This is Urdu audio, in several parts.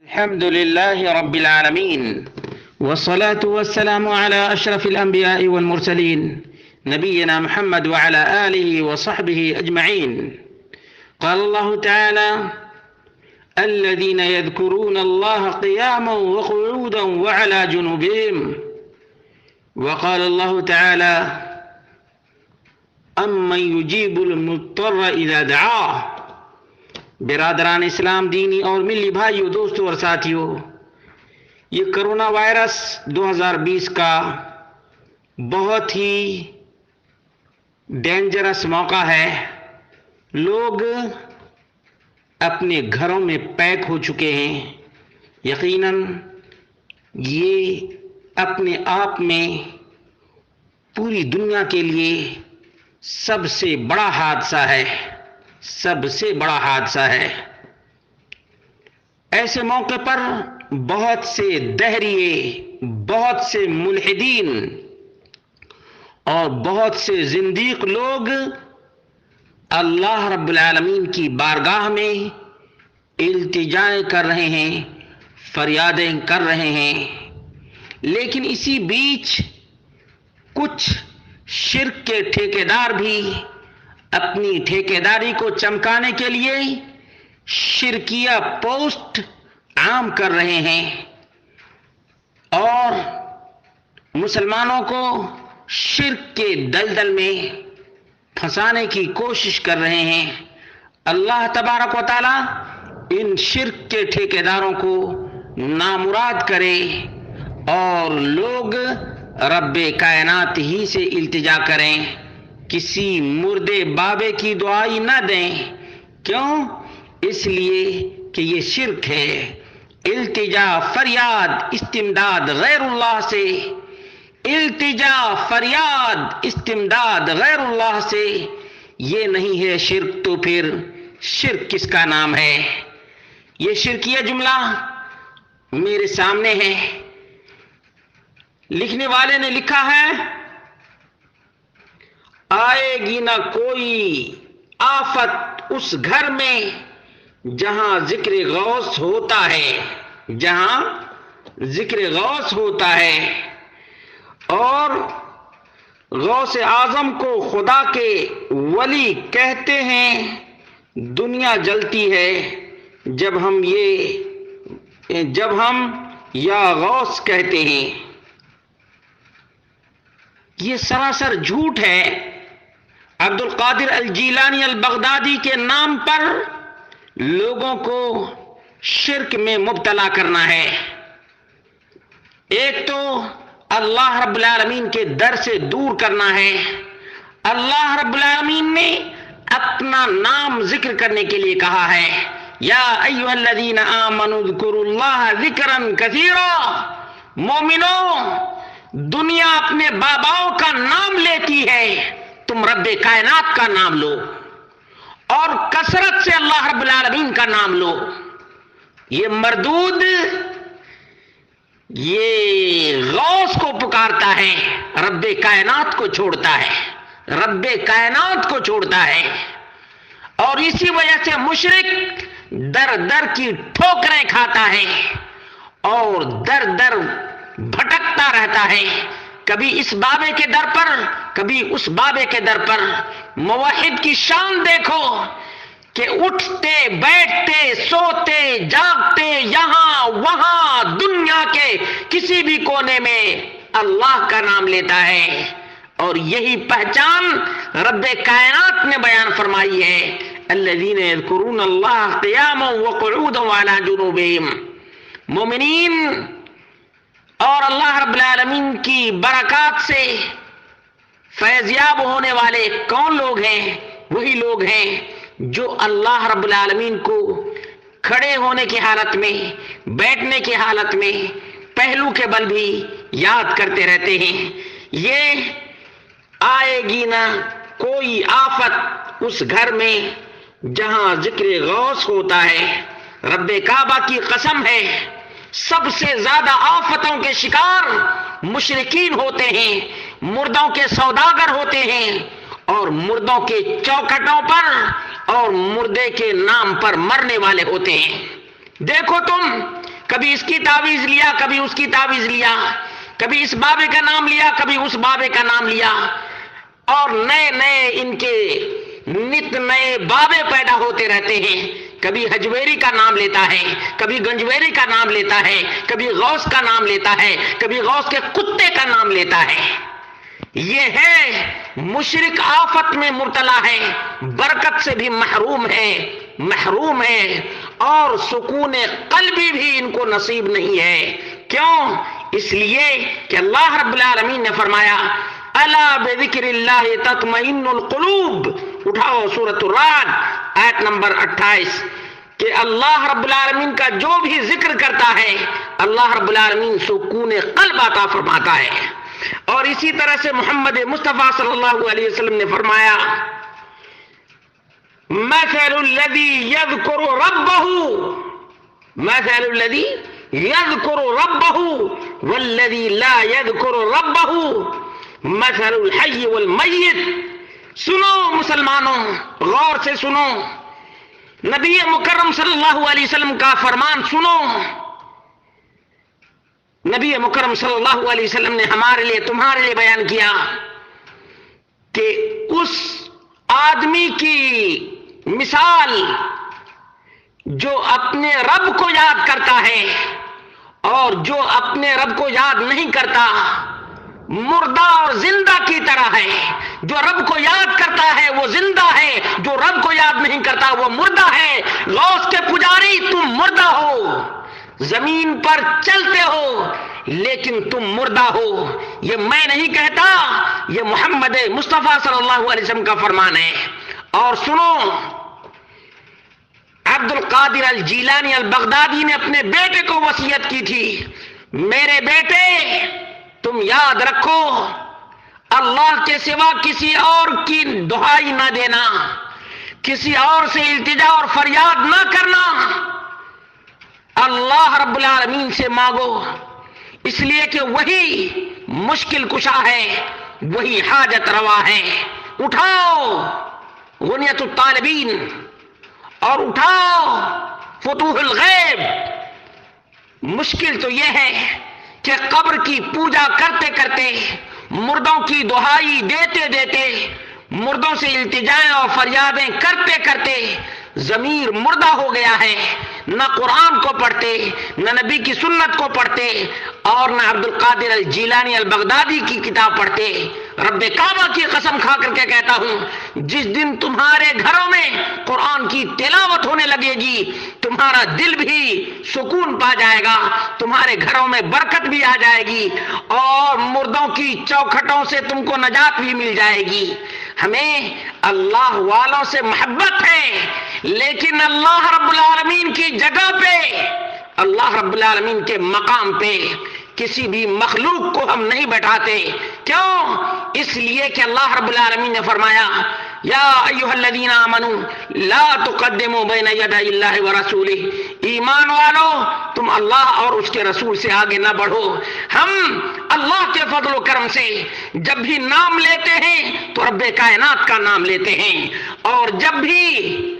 الحمد لله رب العالمين، والصلاة والسلام على أشرف الأنبياء والمرسلين نبينا محمد وعلى آله وصحبه أجمعين. قال الله تعالى: الذين يذكرون الله قياما وقعودا وعلى جنوبهم. وقال الله تعالى: أمن يجيب المضطر إذا دعاه. برادران اسلام، دینی اور ملی بھائیوں، دوستوں اور ساتھیوں، یہ کرونا وائرس 2020 کا بہت ہی ڈینجرس موقع ہے۔ لوگ اپنے گھروں میں پیک ہو چکے ہیں۔ یقیناً یہ اپنے آپ میں پوری دنیا کے لیے سب سے بڑا حادثہ ہے، سب سے بڑا حادثہ ہے۔ ایسے موقع پر بہت سے دہریے، بہت سے ملحدین اور بہت سے زندیق لوگ اللہ رب العالمین کی بارگاہ میں التجائیں کر رہے ہیں، فریادیں کر رہے ہیں۔ لیکن اسی بیچ کچھ شرک کے ٹھیکیدار بھی اپنی ٹھیکیداری کو چمکانے کے لیے شرکیہ پوسٹ عام کر رہے ہیں اور مسلمانوں کو شرک کے دلدل میں پھنسانے کی کوشش کر رہے ہیں۔ اللہ تبارک و تعالی ان شرک کے ٹھیکیداروں کو نامراد کرے اور لوگ رب کائنات ہی سے التجا کریں، کسی مردے بابے کی دعائی نہ دیں۔ کیوں؟ اس لیے کہ یہ شرک ہے۔ التجا، فریاد، استمداد غیر اللہ سے، التجا، فریاد، استمداد غیر اللہ سے یہ نہیں ہے شرک، تو پھر شرک کس کا نام ہے؟ یہ شرکیہ جملہ میرے سامنے ہے۔ لکھنے والے نے لکھا ہے: آئے گی نہ کوئی آفت اس گھر میں جہاں ذکر غوث ہوتا ہے، جہاں ذکر غوث ہوتا ہے، اور غوث اعظم کو خدا کے ولی کہتے ہیں۔ دنیا جلتی ہے جب ہم یا غوث کہتے ہیں۔ یہ سراسر جھوٹ ہے۔ عبد القادر الجیلانی البغدادی کے نام پر لوگوں کو شرک میں مبتلا کرنا ہے۔ ایک تو اللہ رب العالمین کے در سے دور کرنا ہے۔ اللہ رب العالمین نے اپنا نام ذکر کرنے کے لیے کہا ہے: یا ایھا الذین آمنوا اذکروا اللہ ذکرا کثیرا۔ مومنوں، دنیا اپنے باباؤں کا نام لیتی ہے، تم رب کائنات کا نام لو اور کثرت سے اللہ رب العالمین کا نام لو۔ یہ مردود یہ غوث کو پکارتا ہے، رب کائنات کو چھوڑتا ہے، رب کائنات کو چھوڑتا ہے، اور اسی وجہ سے مشرک در در کی ٹھوکریں کھاتا ہے اور در در بھٹکتا رہتا ہے، کبھی اس بابے کے در پر، کبھی اس بابے کے در پر۔ موحد کی شان دیکھو کہ اٹھتے بیٹھتے سوتے جاگتے یہاں وہاں دنیا کے کسی بھی کونے میں اللہ کا نام لیتا ہے، اور یہی پہچان رب کائنات نے بیان فرمائی ہے: الذین یذکرون اللہ قیاما وقعودا وعلی جنوبہم۔ مومنین اور اللہ رب العالمین کی برکات سے فیضیاب ہونے والے کون لوگ ہیں؟ وہی لوگ ہیں جو اللہ رب العالمین کو کھڑے ہونے کی حالت میں، بیٹھنے کی حالت میں، پہلو کے بل بھی یاد کرتے رہتے ہیں۔ یہ آئے گی نہ کوئی آفت اس گھر میں جہاں ذکر غوث ہوتا ہے۔ رب کعبہ کی قسم ہے، سب سے زیادہ آفتوں کے شکار مشرکین ہوتے ہیں، مردوں کے سوداگر ہوتے ہیں، اور مردوں کے چوکھٹوں پر اور مردے کے نام پر مرنے والے ہوتے ہیں۔ دیکھو تم کبھی اس کی تعویذ لیا، کبھی اس کی تعویذ لیا، کبھی اس بابے کا نام لیا، کبھی اس بابے کا نام لیا، اور نئے نئے ان کے نت نئے بابے پیدا ہوتے رہتے ہیں۔ کبھی حجویری کا نام لیتا ہے، کبھی گنجویری کا نام لیتا ہے، کبھی غوث کا نام لیتا ہے، کبھی غوث کے کتے کا نام لیتا ہے۔ یہ ہے مشرک، آفت میں مبتلا ہے، برکت سے بھی محروم ہے، اور سکون قلبی بھی ان کو نصیب نہیں ہے۔ کیوں؟ اس لیے کہ اللہ رب العالمین نے فرمایا الا بذکر اللہ تطمئن القلوب، اٹھاؤ سورۃ الرعد آیت نمبر 28، کہ اللہ رب العالمین کا جو بھی ذکر کرتا ہے اللہ رب العالمین سکون قلب عطا فرماتا ہے۔ اور اسی طرح سے محمد مصطفیٰ صلی اللہ علیہ وسلم نے فرمایا مثل الذی یذکر ربہ والذی لا یذکر ربہ مثل الحی والمیت۔ سنو مسلمانوں، غور سے سنو، نبی مکرم صلی اللہ علیہ وسلم کا فرمان سنو۔ نبی مکرم صلی اللہ علیہ وسلم نے ہمارے لیے، تمہارے لیے بیان کیا کہ اس آدمی کی مثال جو اپنے رب کو یاد کرتا ہے اور جو اپنے رب کو یاد نہیں کرتا، مردہ اور زندہ کی طرح ہے۔ جو رب کو یاد کرتا ہے وہ زندہ ہے، جو رب کو یاد نہیں کرتا وہ مردہ ہے۔ غوث کے پجاری، تم مردہ ہو، زمین پر چلتے ہو لیکن تم مردہ ہو۔ یہ میں نہیں کہتا، یہ محمد مصطفیٰ صلی اللہ علیہ وسلم کا فرمان ہے۔ اور سنو، عبد القادر الجیلانی البغدادی نے اپنے بیٹے کو وصیت کی تھی، میرے بیٹے تم یاد رکھو اللہ کے سوا کسی اور کی دہائی نہ دینا، کسی اور سے التجا اور فریاد نہ کرنا، اللہ رب العالمین سے مانگو، اس لیے کہ وہی مشکل کشا ہے، وہی حاجت روا ہے۔ اٹھاؤ غنیت الطالبین اور اٹھاؤ فتوح الغیب۔ مشکل تو یہ ہے کہ قبر کی پوجا کرتے کرتے، مردوں کی دہائی دیتے دیتے، مردوں سے التجائیں اور فریادیں کرتے کرتے ضمیر مردہ ہو گیا ہے۔ نہ قرآن کو پڑھتے، نہ نبی کی سنت کو پڑھتے، اور نہ عبد القادر الجیلانی البغدادی کی کتاب پڑھتے۔ رب کعبہ کی قسم کھا کر کے کہتا ہوں، جس دن تمہارے گھروں میں قرآن کی تلاوت ہونے لگے گی، تمہارا دل بھی سکون پا جائے گا، تمہارے گھروں میں برکت بھی آ جائے گی، اور مردوں کی چوکھٹوں سے تم کو نجات بھی مل جائے گی۔ ہمیں اللہ والوں سے محبت ہے، لیکن اللہ رب العالمین کی جگہ پہ، اللہ رب العالمین کے مقام پہ کسی بھی مخلوق کو ہم نہیں بٹھاتے۔ کیوں؟ اس لیے کہ اللہ رب العالمین نے فرمایا یا ایھا الذین آمنوا لا تقدموا بین یدی اللہ ورسولہ، ایمان والو تم اللہ اور اس کے رسول سے آگے نہ بڑھو۔ ہم اللہ کے فضل و کرم سے جب بھی نام لیتے ہیں تو رب کائنات کا نام لیتے ہیں، اور جب بھی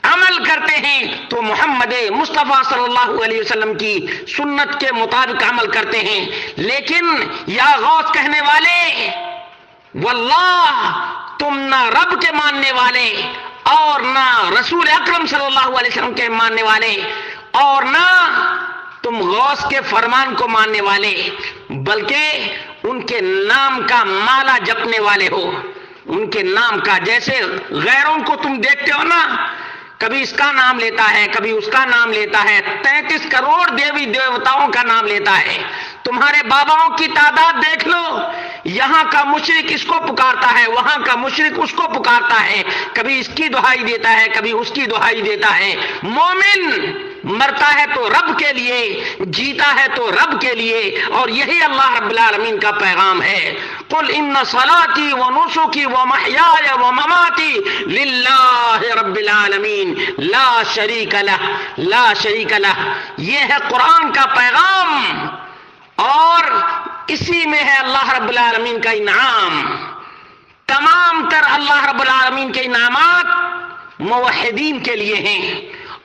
عمل کرتے ہیں تو محمد مصطفیٰ صلی اللہ علیہ وسلم کی سنت کے مطابق عمل کرتے ہیں۔ لیکن یا غوث کہنے والے، واللہ تم نہ رب کے ماننے والے، اور نہ رسول اکرم صلی اللہ علیہ وسلم کے ماننے والے، اور نہ تم غوث کے فرمان کو ماننے والے، بلکہ ان کے نام کا مالا جپنے والے ہو، ان کے نام کا۔ جیسے غیروں کو تم دیکھتے ہو نا، کبھی اس کا نام لیتا ہے، کبھی اس کا نام لیتا ہے، 33 کروڑ دیوی دیوتاؤں کا نام لیتا ہے۔ تمہارے باباؤں کی تعداد دیکھ لو، یہاں کا مشرک اس کو پکارتا ہے، وہاں کا مشرک اس کو پکارتا ہے، کبھی اس کی دہائی دیتا ہے، کبھی اس کی دہائی دیتا ہے۔ مومن مرتا ہے تو رب کے لیے، جیتا ہے تو رب کے لیے، اور یہی اللہ رب العالمین کا پیغام ہے۔ قل ان صلاتی ونسکی ومحیای ومماتی للہ رب العالمین لا شریک لہ، لا شریک لہ۔ یہ ہے قرآن کا پیغام، اور اسی میں ہے اللہ رب العالمین کا انعام۔ تمام تر اللہ رب العالمین کے انعامات موحدین کے لیے ہیں،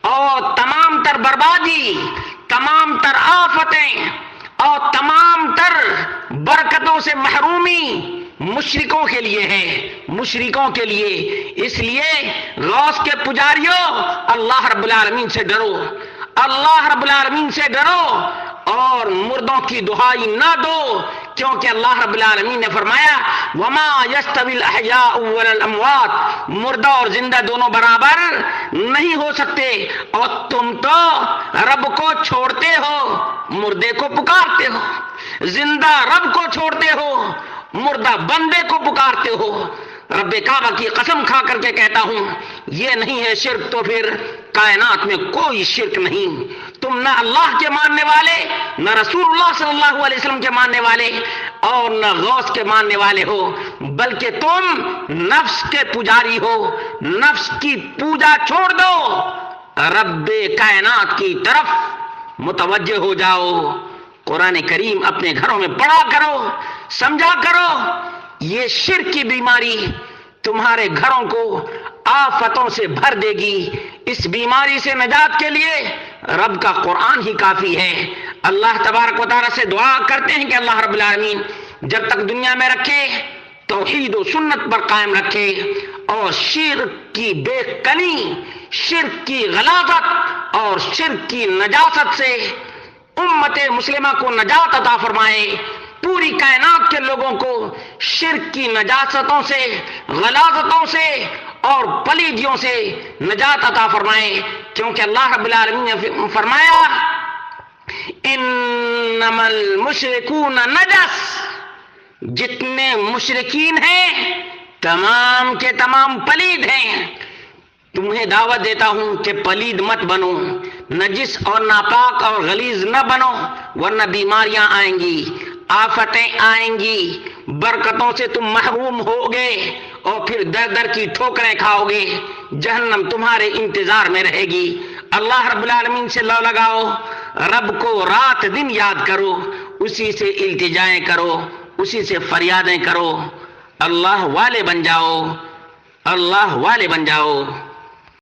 اور تمام تر بربادی، تمام تر آفتیں اور تمام تر برکتوں سے محرومی مشرکوں کے لیے ہے، مشرکوں کے لیے۔ اس لیے غوث کے پجاریوں، اللہ رب العالمین سے ڈرو، اللہ رب العالمین سے ڈرو اور مردوں کی دہائی نہ دو، کیونکہ اللہ رب العالمین نے فرمایا وما یستوی الاحیاء والاموات، مردہ اور زندہ دونوں برابر نہیں ہو سکتے، اور تم تو رب کو چھوڑتے ہو، مردے کو پکارتے ہو، زندہ رب کو چھوڑتے ہو، مردہ بندے کو پکارتے ہو۔ رب کعبہ کی قسم کھا کر کے کہتا ہوں یہ نہیں ہے شرک تو پھر کائنات میں کوئی شرک نہیں۔ تم نہ اللہ کے ماننے والے، نہ رسول اللہ صلی اللہ علیہ وسلم کے ماننے والے، اور نہ غوث کے ماننے والے ہو، بلکہ تم نفس کے پجاری ہو۔ نفس کی پوجا چھوڑ دو، رب کائنات کی طرف متوجہ ہو جاؤ۔ قرآن کریم اپنے گھروں میں پڑھا کرو، سمجھا کرو۔ یہ شرک کی بیماری تمہارے گھروں کو آفتوں سے بھر دے گی۔ اس بیماری سے نجات کے لیے رب کا قرآن ہی کافی ہے۔ اللہ تبارک و تعالیٰ سے دعا کرتے ہیں کہ اللہ رب العالمین جب تک دنیا میں رکھے توحید و سنت پر قائم رکھے، اور شرک کی بے کنی، شرک کی غلاظت اور شرک کی نجاست سے امت مسلمہ کو نجات عطا فرمائے، پوری کائنات کے لوگوں کو شرک کی نجاستوں سے، غلاظتوں سے اور پلیدیوں سے نجات عطا فرمائے، کیونکہ اللہ رب العالمین نے فرمایا انما المشرکون نجس، جتنے مشرکین ہیں تمام کے تمام پلید ہیں۔ تمہیں دعوت دیتا ہوں کہ پلید مت بنو، نجس اور ناپاک اور غلیظ نہ بنو، ورنہ بیماریاں آئیں گی، آفتیں آئیں گی، برکتوں سے تم محروم ہوگے، اور پھر در در کی ٹھوکریں کھاؤ گے، جہنم تمہارے انتظار میں رہے گی۔ اللہ رب العالمین سے لو لگاؤ، رب کو رات دن یاد کرو، اسی سے التجائیں کرو، اسی سے فریادیں کرو، اللہ والے بن جاؤ، اللہ والے بن جاؤ۔